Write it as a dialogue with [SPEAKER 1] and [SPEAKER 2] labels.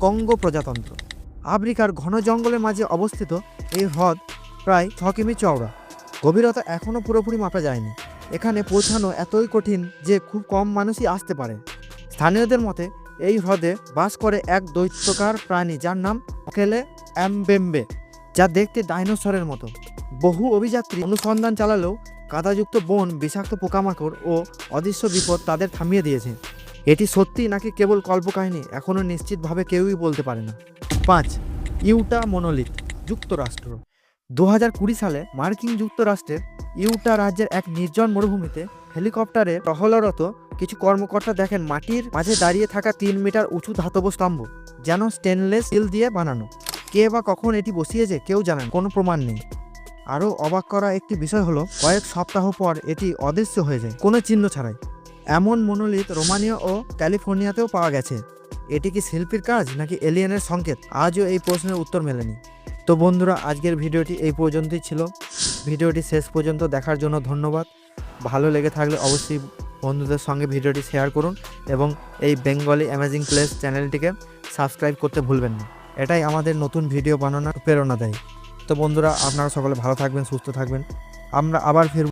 [SPEAKER 1] Congo প্রজাতন্ত্র। আফ্রিকার ঘন জঙ্গলের মাঝে অবস্থিত এই হ্রদ প্রায় 6 কিমি চওড়া। গভীরতা এখনও পুরোপুরি মাপা যায়নি। এখানে পৌঁছানো এতই কঠিন যে খুব কম মানুষই আসতে পারে। স্থানীয়দের মতে এই হ্রদে বাস করে এক দৈত্যকার প্রাণী যার নাম অকেলে অ্যামবেম্বে, যা দেখতে ডাইনোসরের মতো। বহু অভিযাত্রী অনুসন্ধান চালালেও কাদাযুক্ত বন, বিষাক্ত পোকামাকড় ও অদৃশ্য বিপদ তাদের থামিয়ে দিয়েছে। এটি সত্যি নাকি কেবল কল্পকাহিনী এখনও নিশ্চিতভাবে কেউই বলতে পারে না। 5. ইউটা মনোলিথ, যুক্তরাষ্ট্র। 2020 সালে মার্কিন যুক্তরাষ্ট্রের ইউটা রাজ্যের এক নির্জন মরুভূমিতে হেলিকপ্টারে টহলরত কিছু কর্মকর্তা দেখেন মাটির মাঝে দাঁড়িয়ে থাকা 3 মিটার উঁচু ধাতব স্তম্ভ, যেন স্টেনলেস স্টিল দিয়ে বানানো। কে বা কখন এটি বসিয়েছে কেউ জানেন, কোনো প্রমাণ নেই। আরও অবাক করা একটি বিষয় হলো কয়েক সপ্তাহ পর এটি অদৃশ্য হয়ে যায়, কোনো চিহ্ন ছাড়াই। এমন মনোলিথ রোমানিয়া ও ক্যালিফোর্নিয়াতেও পাওয়া গেছে। এটি কি শিল্পীর কাজ নাকি এলিয়েনের সংকেত? আজও এই প্রশ্নের উত্তর মেলেনি। তো বন্ধুরা, আজকের ভিডিওটি এই পর্যন্তই ছিল। ভিডিওটি শেষ পর্যন্ত দেখার জন্য ধন্যবাদ। ভালো লেগে থাকলে অবশ্যই বন্ধুদের সঙ্গে ভিডিওটি শেয়ার করুন এবং এই বেঙ্গলি অ্যামেজিং প্লেস চ্যানেলটিকে সাবস্ক্রাইব করতে ভুলবেন না। এটাই আমাদের নতুন ভিডিও বানানোর প্রেরণা দেয়। তো বন্ধুরা, আপনারা সকলে ভালো থাকবেন, সুস্থ থাকবেন। আমরা আবার ফিরব।